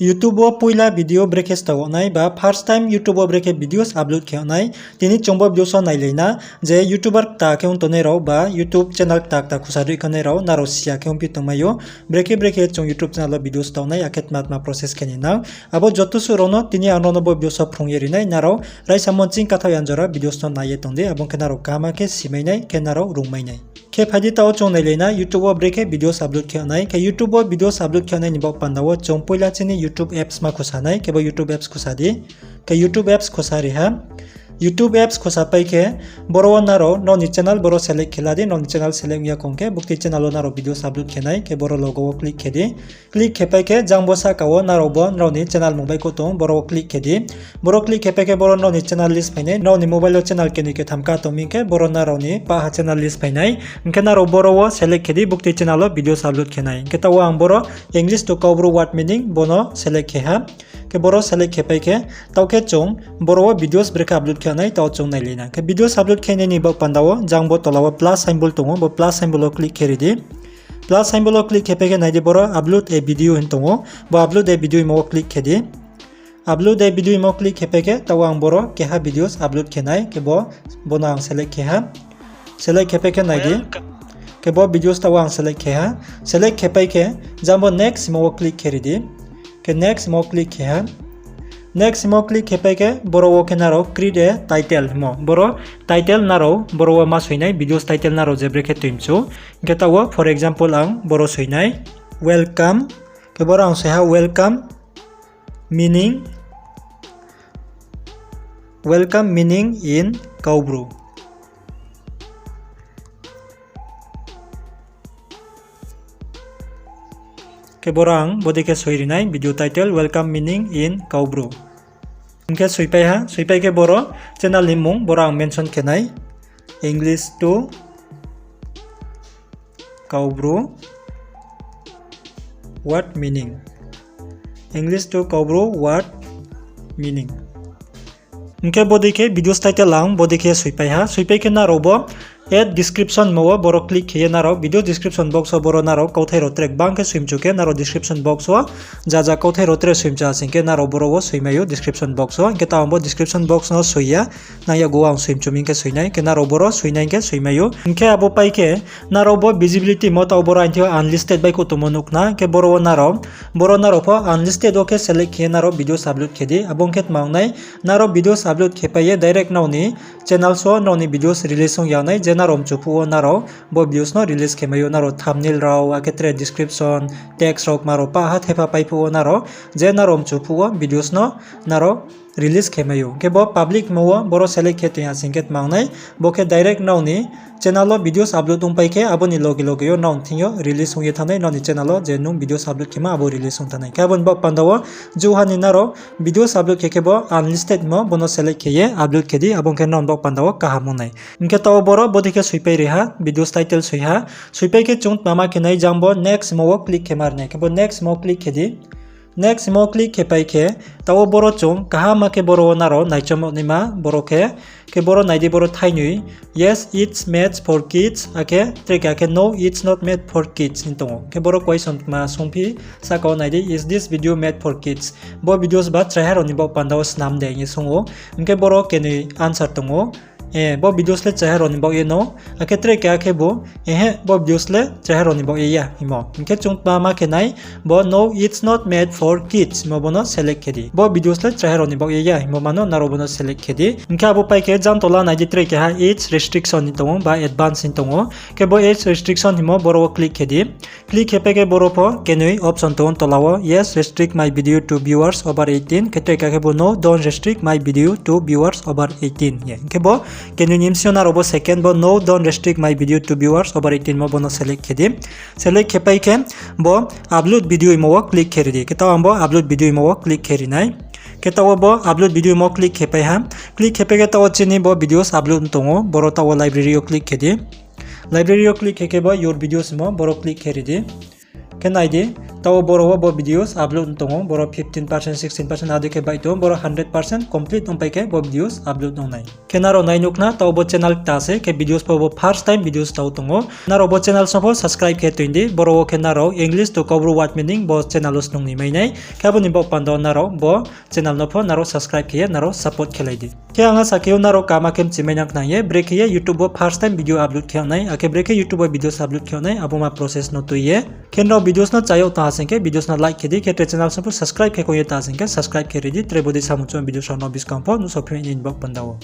YouTube poila video brekhe stauyaoh ba first time YouTube brekhe videos upload khaonai tini chongbo videos nailena je YouTuber ta keung tonai rok ba YouTube channel tak khusarui khonai rok naro sia keung pi tongmayo brekhe chong YouTube channel videos taunai aket matma process khani na abo joto surono tini anono bo videos phungi rinai naro raisa monching kathau yanjora videos ton naye tongde abong kenaro kama ke simainai kenaro rungmainai ke phadi tao chong nailena YouTube brekhe videos upload khaonai ke YouTube videos upload khaonai ni bok pandawo chong poila chini YouTube apps ma khusanai ke YouTube apps khusadi ke YouTube apps khusari ha YouTube apps khusapai ke boro naro no ni channel boro select khiladi no ni channel select ya kongke bukti channel naro videos upload khenai ke boro logo click khedi click khepai ke jangbosa kawo naro bo no ni channel mobile ko tong boro click khedi boro click khepai ke boro no ni channel list painai no ni mobile channel ke ni ke thamka tomi ke boro naro ni pa channel list painai ke naro boro select khedi bukti channel videos upload khenai ke tawo ang boro English to Kaubru word meaning bono select khe ha ke boro select khepai ke tawke chong boro videos brekhe upload khanai taw chong nailena ke videos upload khainai ni bok pandawo jangbo tolawo plus symbol tongo bo plus symbol click kheridi plus symbol click khepai ke naidi boro upload a video hin tongo bo upload a video mo click khedi upload a video mo click khepai ke taw ang boro keha videos upload khenai ke bo bono ang select khe ha select khepai ke naidi ke bo videos taw ang select khe ha select khepai ke jambo next mo click kheridi ke next mo click khe ha next mo click khepai ke boro ke naro create a title mo boro title naro boro ma soinai videos title naro je brekhe tuimchu ke tawo for example ang boro soinai welcome ke boro ang soha welcome meaning in Kaubru ke borang bodike soirinai video title welcome meaning in Kaubru ke soipai ha soipai ke boro channel ni mung borang mention kenai English to Kaubru what meaning English to Kaubru what meaning ke bodike videos title lang bodike soipai ha soipai ke na robo add description mo boro click khiye naro video description box boro naro kauthai ro track bang ke swim chuke naro description box o jaja kauthai ro tre swim cha singke naro boro wo swimayo description box o ke taambo description box no soya na ya go ang swim chuming ke soinai ke naro boro soinai ke swimayo ke abo pai ke naro bo visibility mo ta boro antio unlisted by ko tomonuk na ke boro naro po unlisted o ke select khiye naro videos upload khedi abong ket maungnai naro videos upload khepaye direct nauni channel so nauni videos release ong yanai narom chupu naro bo views no release kemayo naro thumbnail raw aketre description text rok maro pa ha thepa paipu naro je narom chupu videos no naro release kemayo ke bo public mo boro select khete ya singket mangnai bo ke direct nauni channel lo videos upload ung paike aboni logi yo naun thingyo release ung ye thanai noni channel lo je nung videos upload kema abo release ung thanai kabon bo pandawo juhani naro videos upload keke bo unlisted mo bono select kheye upload khedi abong ke non bo pandawo kaham nai inke taw boro bodike suipai reha videos title suiha suipai ke chung mama ke nai jambo next mo click kemar nai ke bo next mo click khedi next mo click khepai ke taw boro chung kaham ke boro naro naichom nima boro ke boro naidi boro thainui yes it's made for kids ake treka ke no it's not made for kids intongo ke boro question ma songpi sako naidi is this video made for kids bo videos ba trahar oni bo pandaw snam de ngi songo inke boro ke ni answer tongo bo videos le chahar oni bo ye no ake treka ke bo bo videos le chahar oni bo ye ya imo inke chung ma ke nai bo no it's not made for kids mo bono select khedi bo videos le chahar oni bo ye ya imo mano naro bono select khedi inke abo pai ke jam tola naidi treka ha age restriction ni tongo ba advance ni tongo ke bo age restriction himo boro click khedi click hepe ke boro po kenui option ton tolawo yes restrict my video to viewers over 18 ke treka ke bo no don't restrict my video to viewers over 18 ye ke bo kenui nimsion aro bo second bo no don't restrict my video to viewers over 18 mo bono select khedi select khepai ke bo upload video mo click kheri ke taw ambo upload video mo click kheri nai ke taw bo upload video mo click khepai ha click khepai ke taw chini bo videos upload tongo boro taw library o click khedi library o click kheke bo your videos mo boro click kheri di ke nai di tao boro bo videos upload tongo boro 15% 16% adi ke bai to boro 100% complete on ke bo videos upload nong nai kenaro nai nukna tao bo channel ta se ke videos po bo first time videos tao tongo naro bo channel sopo subscribe ke toindi boro kenaro English to Kaubru word meaning bo channel os nong ni mai nai kabuni bo pando naro bo channel no pho naro subscribe ke naro support khelai di ke anga sakeu naro kama kem chimenak na ye brekhe YouTube bo first time video upload khe nai ake brekhe YouTube videos upload khe nai aboma process no to ye kenro videos na chayo ta sengke videos na like kedi ke channel sopo subscribe ke ko ye ta sengke subscribe ke redi trebodi samuchon video shono biskampo no sophe in bok pandawo